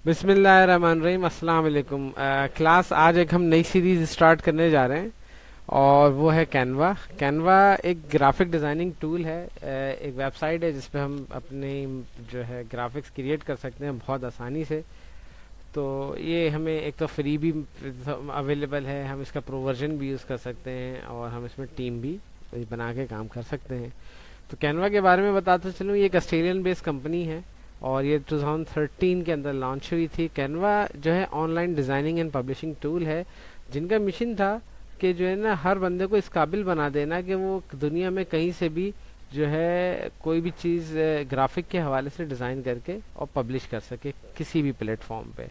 बिस्मिल्लाहिर्रहमानिर्रहीम, अस्सलाम वालेकुम। क्लास आज एक हम नई सीरीज स्टार्ट करने जा रहे हैं और वो है कैनवा। कैनवा एक ग्राफिक डिज़ाइनिंग टूल है, एक वेबसाइट है जिस पे हम अपनी जो है ग्राफिक्स क्रिएट कर सकते हैं बहुत आसानी से। तो ये हमें एक तो फ्री भी अवेलेबल है, हम इसका प्रो वर्जन भी यूज़ कर सकते हैं और हम इसमें टीम भी बना के काम कर सकते हैं। तो कैनवा के बारे में बताते चलूँ, ये एक ऑस्ट्रेलियन बेस्ड कंपनी है और ये 2013 के अंदर लॉन्च हुई थी। कैनवा जो है online designing and publishing tool है जिनका मिशन था कि जो है ना हर बंदे को इस काबिल बना देना कि वो दुनिया में कहीं से भी जो है कोई भी चीज़ ग्राफिक के हवाले से डिज़ाइन करके और पब्लिश कर सके किसी भी प्लेटफॉर्म पे।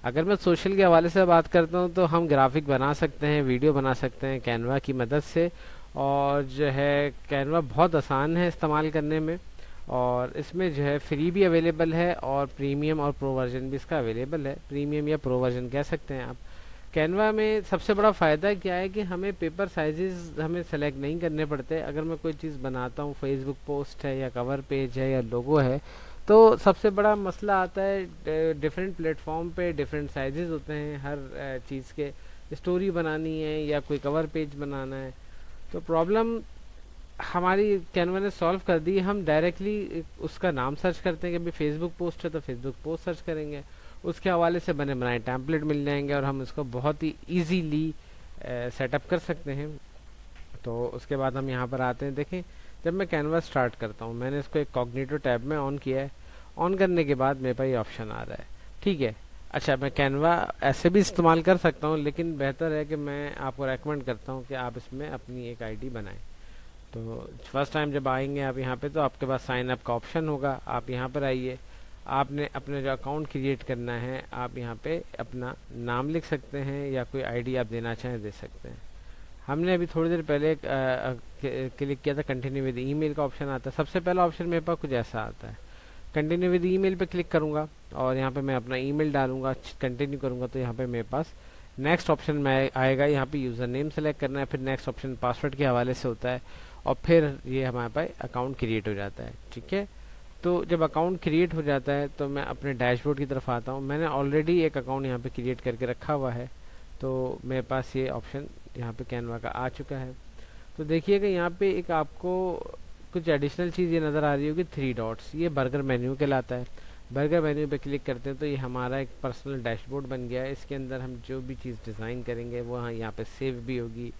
अगर मैं सोशल के हवाले से बात करता हूँ तो हम ग्राफिक बना सकते हैं, वीडियो बना सकते हैं कैनवा की मदद से। और जो है कैनवा बहुत आसान है इस्तेमाल करने में और इसमें जो है फ्री भी अवेलेबल है और प्रीमियम और प्रो वर्जन भी इसका अवेलेबल है। प्रीमियम या प्रो वर्जन कह सकते हैं आप। कैनवा में सबसे बड़ा फ़ायदा क्या है कि हमें पेपर साइजेस हमें सेलेक्ट नहीं करने पड़ते। अगर मैं कोई चीज़ बनाता हूँ, फेसबुक पोस्ट है या कवर पेज है या लोगो है, तो सबसे बड़ा मसला आता है डिफरेंट प्लेटफॉर्म पे डिफरेंट साइजेस होते हैं हर चीज़ के। स्टोरी बनानी है या कोई कवर पेज बनाना है तो प्रॉब्लम हमारी कैनवा ने सॉल्व कर दी। हम डायरेक्टली उसका नाम सर्च करते हैं कि भाई फेसबुक पोस्ट है तो फेसबुक पोस्ट सर्च करेंगे, उसके हवाले से बने बनाए टेम्पलेट मिल जाएंगे और हम उसको बहुत ही इजीली सेटअप कर सकते हैं। तो उसके बाद हम यहाँ पर आते हैं। देखें, जब मैं कैनवा स्टार्ट करता हूँ, मैंने इसको एक कॉग्निटो टैब में ऑन किया है। ऑन करने के बाद मेरे पास ये ऑप्शन आ रहा है, ठीक है। अच्छा, मैं कैनवा ऐसे भी इस्तेमाल कर सकता हूँ लेकिन बेहतर है कि मैं आपको रेकमेंड करता हूँ कि आप इसमें अपनी एक आईडी बनाएं। तो फर्स्ट टाइम जब आएंगे आप यहाँ पे तो आपके पास साइन अप का ऑप्शन होगा, आप यहाँ पर आइए। आपने अपने जो अकाउंट क्रिएट करना है, आप यहाँ पे अपना नाम लिख सकते हैं या कोई आईडी आप देना चाहें दे सकते हैं। हमने अभी थोड़ी देर पहले क्लिक किया था कंटिन्यू विद ईमेल का ऑप्शन आता है। सबसे पहला ऑप्शन मेरे पास कुछ ऐसा आता है, कंटिन्यू विद ईमेल पे क्लिक करूँगा और यहाँ पे मैं अपना ईमेल डालूंगा, कंटिन्यू करूँगा तो यहाँ पे मेरे पास नेक्स्ट ऑप्शन में आएगा। यहाँ पे यूज़र नेम सेलेक्ट करना है, फिर नेक्स्ट ऑप्शन पासवर्ड के हवाले से होता है और फिर ये हमारे पास अकाउंट क्रिएट हो जाता है, ठीक है। तो जब अकाउंट क्रिएट हो जाता है तो मैं अपने डैशबोर्ड की तरफ आता हूँ। मैंने ऑलरेडी एक अकाउंट यहाँ पे क्रिएट करके रखा हुआ है तो मेरे पास ये ऑप्शन यहाँ पे कैनवा का आ चुका है। तो देखिएगा यहाँ पे एक आपको कुछ एडिशनल चीज़ ये नज़र आ रही होगी, थ्री डॉट्स, ये बर्गर मेन्यू कहलाता है। बर्गर मेन्यू पे क्लिक करते हैं तो ये हमारा एक पर्सनल डैशबोर्ड बन गया है। इसके अंदर हम जो भी चीज़ डिज़ाइन करेंगे वो यहाँ पे सेव भी होगी।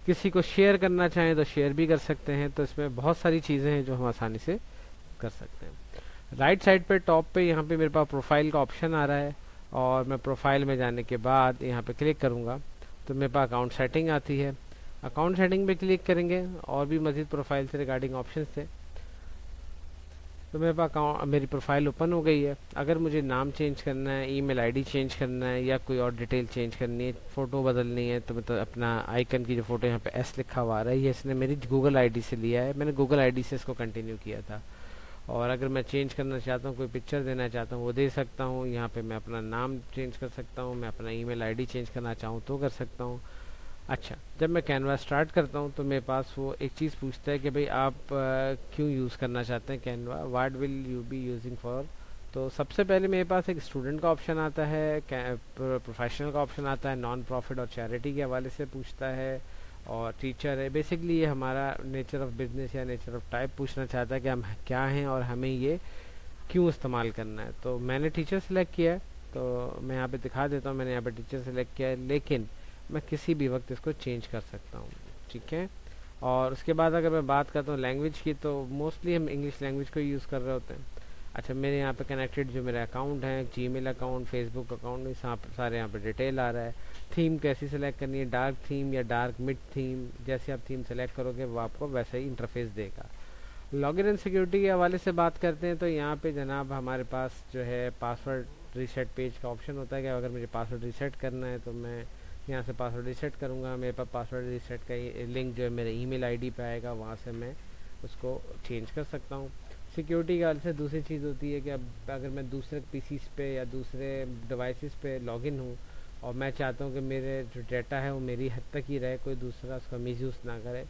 किसी को शेयर करना चाहें तो शेयर भी कर सकते हैं। तो इसमें बहुत सारी चीज़ें हैं जो हम आसानी से कर सकते हैं। राइट साइड पे टॉप पे यहाँ पे मेरे पास प्रोफाइल का ऑप्शन आ रहा है और मैं प्रोफाइल में जाने के बाद यहाँ पे क्लिक करूँगा तो मेरे पास अकाउंट सेटिंग आती है। अकाउंट सेटिंग पे क्लिक करेंगे और भी मज़ीद प्रोफाइल से रिगार्डिंग ऑप्शन थे तो मेरे पास अकाउंट मेरी प्रोफाइल ओपन हो गई है। अगर मुझे नाम चेंज करना है, ईमेल आईडी चेंज करना है या कोई और डिटेल चेंज करनी है, फ़ोटो बदलनी है, तो मतलब अपना आइकन की जो फ़ोटो यहाँ पे एस लिखा हुआ आ रहा है, ये इसने मेरी गूगल आईडी से लिया है। मैंने गूगल आईडी से इसको कंटिन्यू किया था। और अगर मैं चेंज करना चाहता हूँ, कोई पिक्चर देना चाहता हूँ वो दे सकता हूँ। यहाँ पे मैं अपना नाम चेंज कर सकता हूँ, मैं अपना ईमेल आईडी चेंज करना चाहूँ तो कर सकता हूँ। अच्छा, जब मैं कैनवा स्टार्ट करता हूँ तो मेरे पास वो एक चीज़ पूछता है कि भाई आप क्यों यूज़ करना चाहते हैं Canva, what will you be using for. तो सबसे पहले मेरे पास एक स्टूडेंट का ऑप्शन आता है, प्रोफेशनल का ऑप्शन आता है, नॉन प्रॉफिट और चैरिटी के हवाले से पूछता है, और टीचर है। बेसिकली ये हमारा नेचर ऑफ बिजनेस या नेचर ऑफ टाइप पूछना चाहता है कि हम क्या हैं और हमें ये क्यों इस्तेमाल करना है। तो मैंने टीचर सेलेक्ट किया है तो मैं यहाँ पे दिखा देता हूँ, मैंने यहाँ पे टीचर सेलेक्ट किया है लेकिन मैं किसी भी वक्त इसको चेंज कर सकता हूँ, ठीक है। और उसके बाद अगर मैं बात करता हूँ लैंग्वेज की तो मोस्टली हम इंग्लिश लैंग्वेज को यूज़ कर रहे होते हैं। अच्छा, मेरे यहाँ पे कनेक्टेड जो मेरे अकाउंट हैं, जीमेल अकाउंट, फेसबुक अकाउंट, ये सारे यहाँ पे डिटेल आ रहा है। थीम कैसी सेलेक्ट करनी है, डार्क थीम या डार्क मिड थीम, जैसे आप थीम सेलेक्ट करोगे वो आपको वैसा ही इंटरफेस देगा। लॉगिन एंड सिक्योरिटी के हवाले से बात करते हैं तो यहाँ पे जनाब हमारे पास जो है पासवर्ड रीसेट पेज का ऑप्शन होता है कि अगर मुझे पासवर्ड रीसेट करना है तो मैं यहाँ से पासवर्ड रीसेट करूँगा। मेरे पास पासवर्ड रीसेट का लिंक जो है मेरे ईमेल आईडी पे आएगा, वहाँ से मैं उसको चेंज कर सकता हूँ। सिक्योरिटी के हवाले से दूसरी चीज़ होती है कि अब अगर मैं दूसरे पीसीस पे या दूसरे डिवाइसेस पे लॉगिन हूँ और मैं चाहता हूँ कि मेरे जो डाटा है वो मेरी हद तक ही रहे, कोई दूसरा उसका मिसयूज़ ना करे।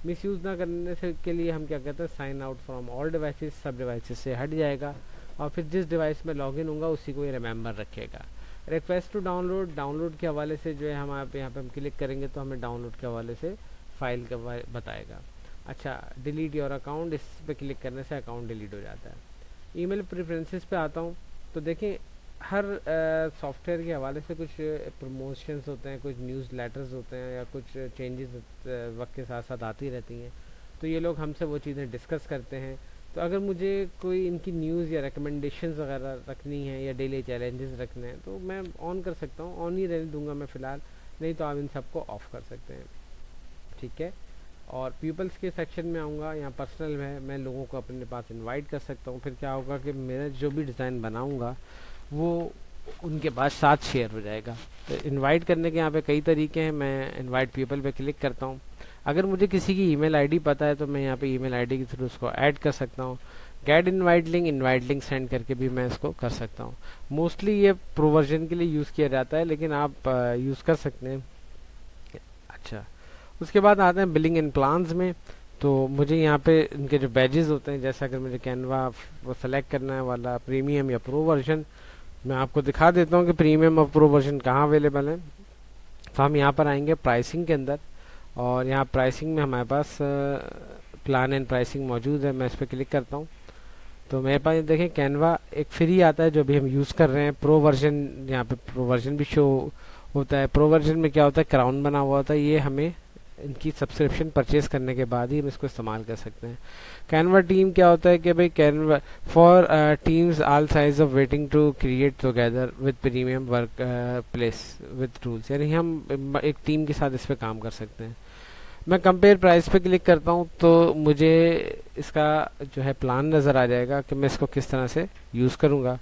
मिसयूज़ ना करने से के लिए हम क्या कहते हैं, sign out from all devices, सब डिवाइसेस से हट जाएगा। और फिर जिस डिवाइस में लॉगिन होगा उसी को ये रिमेंबर रखेगा। रिक्वेस्ट टू डाउनलोड, डाउनलोड के हवाले से जो है हम यहाँ पे हम क्लिक करेंगे तो हमें डाउनलोड के हवाले से फाइल का बताएगा। अच्छा, डिलीट योर अकाउंट, इस पर क्लिक करने से अकाउंट डिलीट हो जाता है। ईमेल प्रेफरेंसेस पे आता हूँ तो देखिए हर सॉफ्टवेयर के हवाले से कुछ प्रमोशंस होते हैं, कुछ न्यूज़ लेटर्स होते हैं या कुछ चेंजेस वक्त के साथ साथ आती रहती हैं, तो ये लोग हमसे वो चीज़ें डिस्कस करते हैं। तो अगर मुझे कोई इनकी न्यूज़ या रिकमेंडेशंस वगैरह रखनी है या डेली चैलेंजेस रखने हैं तो मैं ऑन कर सकता हूँ, ऑन ही रहने दूंगा मैं फ़िलहाल, नहीं तो आप इन सबको ऑफ़ कर सकते हैं। ठीक है, और पीपल्स के सेक्शन में आऊँगा, यहाँ पर्सनल है, मैं लोगों को अपने पास इनवाइट कर सकता हूँ। फिर क्या होगा कि मेरा जो भी डिज़ाइन बनाऊँगा वो उनके पास साथ शेयर हो जाएगा। तो इनवाइट करने के यहाँ पे कई तरीके हैं, मैं इनवाइट पीपल पे क्लिक करता हूँ। अगर मुझे किसी की ईमेल आईडी पता है तो मैं यहाँ पे ईमेल आईडी के थ्रू उसको ऐड कर सकता हूँ। गेट इनवाइट लिंक सेंड करके भी मैं इसको कर सकता हूँ। मोस्टली ये प्रोवर्जन के लिए यूज़ किया जाता है, लेकिन आप यूज़ कर सकते हैं। अच्छा, उसके बाद आते हैं बिलिंग एंड प्लान्स में। तो मुझे यहाँ पे इनके जो बैजेस होते हैं, जैसे अगर मुझे कैनवा वो सेलेक्ट करना है वाला प्रीमियम या प्रो वर्जन, मैं आपको दिखा देता हूँ कि प्रीमियम और प्रो वर्जन कहाँ अवेलेबल है। तो हम यहाँ पर आएंगे प्राइसिंग के अंदर, और यहाँ प्राइसिंग में हमारे पास प्लान एंड प्राइसिंग मौजूद है। मैं इस पर क्लिक करता हूँ तो मेरे पास देखें कैनवा एक फ्री आता है जो भी हम यूज़ कर रहे हैं। प्रो वर्जन, यहाँ पे प्रो वर्जन भी शो होता है। प्रो वर्जन में क्या होता है, क्राउन बना हुआ होता है, ये हमें इनकी सब्सक्रिप्शन परचेज करने के बाद ही हम इसको इस्तेमाल कर सकते हैं। कैनवा टीम क्या होता है कि भाई Canva for teams all size of waiting to create together with premium workplace with tools, यानी हम एक टीम के साथ इस पर काम कर सकते हैं। मैं कंपेयर प्राइस पे क्लिक करता हूँ तो मुझे इसका जो है प्लान नज़र आ जाएगा कि मैं इसको किस तरह से यूज़ करूँगा।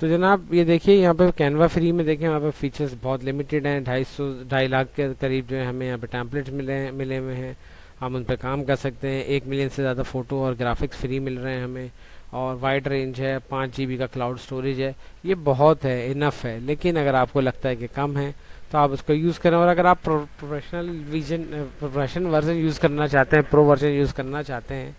तो जनाब ये देखिए यहाँ पे कैनवा फ्री में देखें यहाँ पे फीचर्स बहुत लिमिटेड हैं। 2.5 लाख के करीब जो है हमें यहाँ पे टेम्पलेट्स मिले हुए हैं, हम उन पर काम कर सकते हैं। 1 मिलियन से ज़्यादा फ़ोटो और ग्राफिक्स फ्री मिल रहे हैं हमें, और वाइड रेंज है, 5 GB का क्लाउड स्टोरेज है। ये बहुत है, इनफ है। लेकिन अगर आपको लगता है कि कम है तो आप उसको यूज़ करें, और अगर आप प्रोफेशनल वर्जन यूज़ करना चाहते हैं, प्रो वर्जन यूज़ करना चाहते हैं,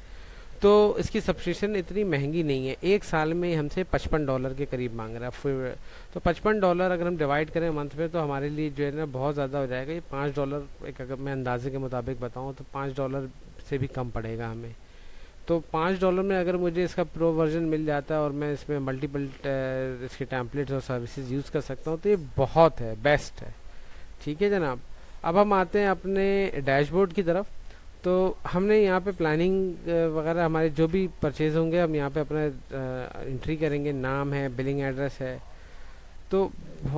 तो इसकी सब्सक्रिप्शन इतनी महंगी नहीं है। एक साल में हमसे $55 के करीब मांग रहा है। फिर तो $55 अगर हम डिवाइड करें मंथ में तो हमारे लिए जो है ना बहुत ज़्यादा हो जाएगा। ये $5 एक, अगर मैं अंदाजे के मुताबिक बताऊँ तो $5 से भी कम पड़ेगा हमें। तो $5 में अगर मुझे इसका प्रो वर्जन मिल जाता है और मैं इसमें मल्टीपल इसके टैम्पलेट्स और सर्विसेज यूज़ कर सकता हूँ, तो ये बहुत है, बेस्ट है। ठीक है जनाब, अब हम आते हैं अपने डैशबोर्ड की तरफ। तो हमने यहाँ पे प्लानिंग वगैरह हमारे जो भी परचेज होंगे हम यहाँ पे अपना एंट्री करेंगे। नाम है, बिलिंग एड्रेस है, तो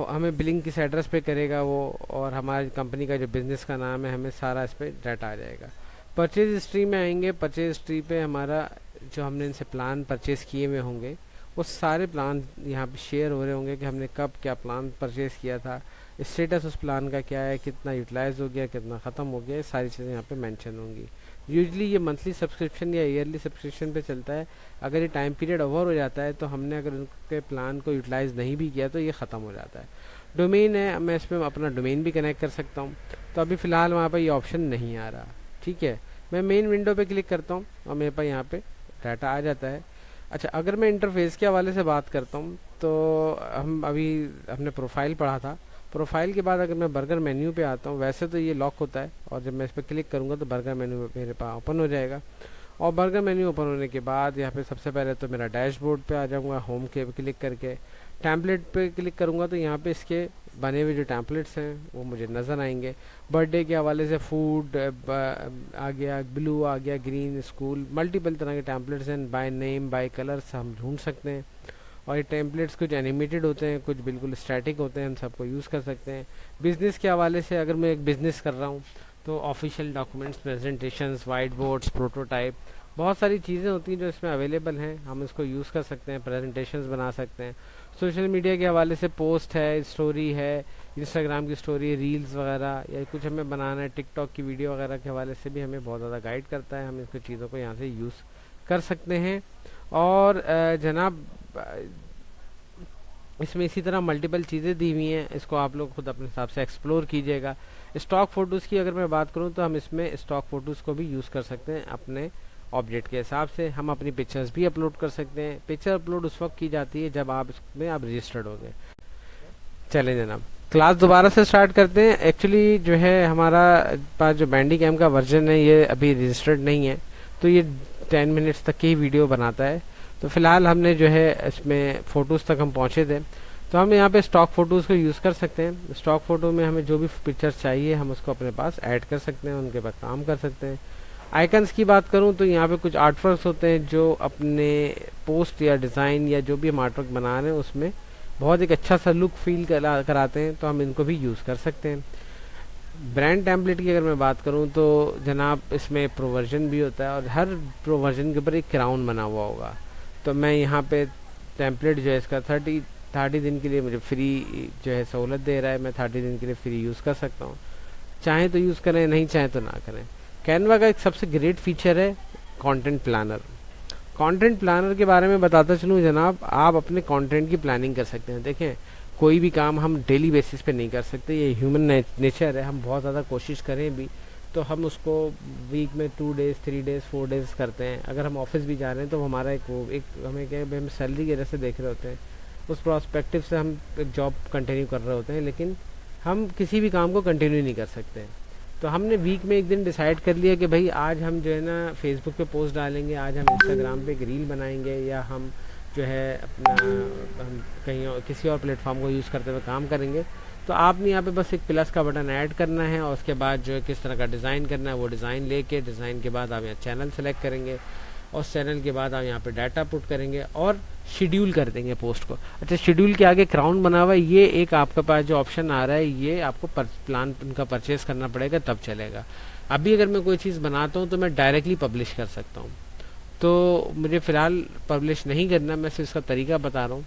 हमें बिलिंग किस एड्रेस पे करेगा वो, और हमारी कंपनी का जो बिज़नेस का नाम है, हमें सारा इस पर डाटा आ जाएगा। परचेज हिस्ट्री में आएंगे। परचेज हिस्ट्री पे हमारा जो हमने इनसे प्लान परचेज़ किए हुए होंगे वो सारे प्लान यहाँ पे शेयर हो रहे होंगे कि हमने कब क्या प्लान परचेज़ किया था, स्टेटस उस प्लान का क्या है, कितना यूटिलाइज हो गया, कितना ख़त्म हो गया, सारी चीज़ें यहाँ पे मेंशन होंगी। यूजली ये मंथली सब्सक्रिप्शन या ईयरली सब्सक्रिप्शन पे चलता है। अगर ये टाइम पीरियड ओवर हो जाता है तो हमने अगर उनके प्लान को यूटिलाइज़ नहीं भी किया तो ये ख़त्म हो जाता है। डोमेन है, मैं इस पर अपना डोमेन भी कनेक्ट कर सकता हूँ। तो अभी फ़िलहाल वहाँ पर ये ऑप्शन नहीं आ रहा। ठीक है, मैं मेन विंडो पे क्लिक करता हूँ और मेरे पास यहाँ पे डाटा आ जाता है। अच्छा, अगर मैं इंटरफेस के हवाले से बात करता हूँ तो हम अभी हमने प्रोफाइल पढ़ा था। प्रोफाइल के बाद अगर मैं बर्गर मेन्यू पे आता हूँ, वैसे तो ये लॉक होता है, और जब मैं इस पर क्लिक करूँगा तो बर्गर मेन्यू मेरे पास ओपन हो जाएगा। और बर्गर मेन्यू ओपन होने के बाद यहाँ पे सबसे पहले तो मेरा डैशबोर्ड पे आ जाऊँगा। होम के क्लिक करके टैम्पलेट पे क्लिक करूँगा तो यहाँ पे इसके बने हुए जो टैम्पलेट्स हैं वो मुझे नज़र आएंगे। बर्थडे के हवाले से फूड आ गया, ब्लू आ गया, ग्रीन, स्कूल, मल्टीपल तरह के टैम्पलेट्स हैं। बाय नेम, बाय कलर्स हम ढूंढ सकते हैं। और ये टेम्पलेट्स कुछ एनिमेटेड होते हैं, कुछ बिल्कुल स्टैटिक होते हैं, हम सबको यूज़ कर सकते हैं। बिज़नेस के हवाले से अगर मैं एक बिज़नेस कर रहा हूँ तो official documents, presentations, white boards, prototype, बहुत सारी चीज़ें होती हैं जो इसमें अवेलेबल हैं, हम इसको यूज़ कर सकते हैं, प्रेजेंटेशंस बना सकते हैं। सोशल मीडिया के हवाले से पोस्ट है, स्टोरी है, इंस्टाग्राम की स्टोरी, रील्स वगैरह, या कुछ हमें बनाना है, टिकटॉक की वीडियो वगैरह के हवाले से भी हमें बहुत ज़्यादा गाइड करता है। हम इसको चीज़ों को यहाँ से यूज़ कर सकते हैं। और जनाब इसमें इसी तरह मल्टीपल चीज़ें दी हुई हैं, इसको आप लोग खुद अपने हिसाब से एक्सप्लोर कीजिएगा। स्टॉक फ़ोटोज़ की अगर मैं बात करूं तो हम इसमें स्टॉक फ़ोटोज़ को भी यूज़ कर सकते हैं अपने ऑब्जेक्ट के हिसाब से हम अपनी पिक्चर्स भी अपलोड कर सकते हैं। पिक्चर अपलोड उस वक्त की जाती है जब आप इसमें आप रजिस्टर्ड हो गए। चलें जनाब, क्लास दोबारा से स्टार्ट करते हैं। एक्चुअली जो है हमारा पास जो बैंडी कैम का वर्जन है ये अभी रजिस्टर्ड नहीं है, तो ये 10 मिनट्स तक की ही वीडियो बनाता है। तो फिलहाल हमने जो है इसमें फ़ोटोज़ तक हम पहुँचे थे, तो हम यहाँ पे स्टॉक फ़ोटोज़ को यूज़ कर सकते हैं। स्टॉक फ़ोटो में हमें जो भी पिक्चर्स चाहिए हम उसको अपने पास ऐड कर सकते हैं, उनके पास काम कर सकते हैं। आइकन्स की बात करूँ तो यहाँ पे कुछ आर्ट वर्क्स होते हैं जो अपने पोस्ट या डिज़ाइन या जो भी हम आर्ट वर्क बना रहे हैं उसमें बहुत एक अच्छा सा लुक फील कराते हैं, तो हम इनको भी यूज़ कर सकते हैं। ब्रांड टेम्पलेट की अगर मैं बात करूं तो जनाब इसमें प्रोवर्जन भी होता है और हर प्रोवर्जन के ऊपर एक क्राउन बना हुआ होगा। तो मैं यहाँ पे टेम्पलेट जो है इसका 30 दिन के लिए मुझे फ्री जो है सहूलत दे रहा है। मैं 30 दिन के लिए फ्री यूज़ कर सकता हूँ, चाहें तो यूज़ करें, नहीं चाहें तो ना करें। कैनवा का एक सबसे ग्रेट फीचर है कंटेंट प्लानर। कंटेंट प्लानर के बारे में बताता चलूँ जनाब, आप अपने कंटेंट की प्लानिंग कर सकते हैं। देखें, कोई भी काम हम डेली बेसिस पे नहीं कर सकते, ये ह्यूमन नेचर है। हम बहुत ज़्यादा कोशिश करें भी तो हम उसको वीक में 2 डेज़ 3 डेज़ 4 डेज़ करते हैं। अगर हम ऑफिस भी जा रहे हैं तो हमारा एक हमें क्या हम सैलरी की वजह से देख रहे होते हैं, उस प्रोस्पेक्टिव से हम एक जॉब कंटिन्यू कर रहे होते हैं, लेकिन हम किसी भी काम को कंटिन्यू नहीं कर सकते। तो हमने वीक में एक दिन डिसाइड कर लिया कि भाई आज हम जो है ना फेसबुक पे पोस्ट डालेंगे, आज हम इंस्टाग्राम पे एक रील बनाएंगे, या हम जो है अपना हम कहीं और किसी और प्लेटफॉर्म को यूज़ करते हुए काम करेंगे। तो आपने यहाँ पे बस एक प्लस का बटन ऐड करना है और उसके बाद जो है किस तरह का डिज़ाइन करना है वो डिज़ाइन लेके, डिज़ाइन के बाद आप यहाँ चैनल सेलेक्ट करेंगे और चैनल के बाद आप यहाँ पे डाटा पुट करेंगे और शेड्यूल कर देंगे पोस्ट को। अच्छा, शेड्यूल के आगे क्राउन बना हुआ है, ये एक आपके पास जो ऑप्शन आ रहा है ये आपको प्लान उनका परचेज करना पड़ेगा तब चलेगा। अभी अगर मैं कोई चीज़ बनाता हूँ तो मैं डायरेक्टली पब्लिश कर सकता हूँ, तो मुझे फ़िलहाल पब्लिश नहीं करना, मैं सिर्फ इसका तरीका बता रहा हूँ।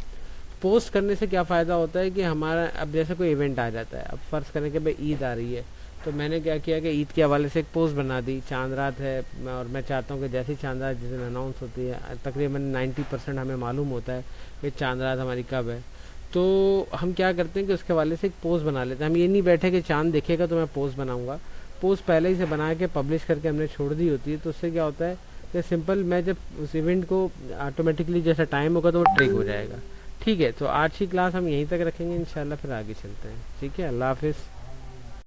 पोस्ट करने से क्या फ़ायदा होता है कि हमारा अब जैसे कोई इवेंट आ जाता है, अब फ़र्ज़ करें कि भाई ईद आ रही है, तो मैंने क्या किया कि ईद के हवाले से एक पोस्ट बना दी। चांद रात है और मैं चाहता हूँ कि जैसी चांद रात जिस दिन अनाउंस होती है, तकरीबन 90% हमें मालूम होता है कि चांद रात हमारी कब है, तो हम क्या करते हैं कि उसके हवाले से एक पोस्ट बना लेते हैं। हम ये नहीं बैठे कि चांद दिखेगा तो मैं पोस्ट बनाऊँगा, पोस्ट पहले ही से बना के पब्लिश करके हमने छोड़ दी होती है। तो उससे क्या होता है कि सिंपल मैं जब उस इवेंट को ऑटोमेटिकली जैसा टाइम होगा तो वो ट्रिक हो जाएगा। ठीक है, तो आज की क्लास हम यहीं तक रखेंगे इंशाल्लाह, फिर आगे चलते हैं। ठीक है, अल्लाह हाफिज़।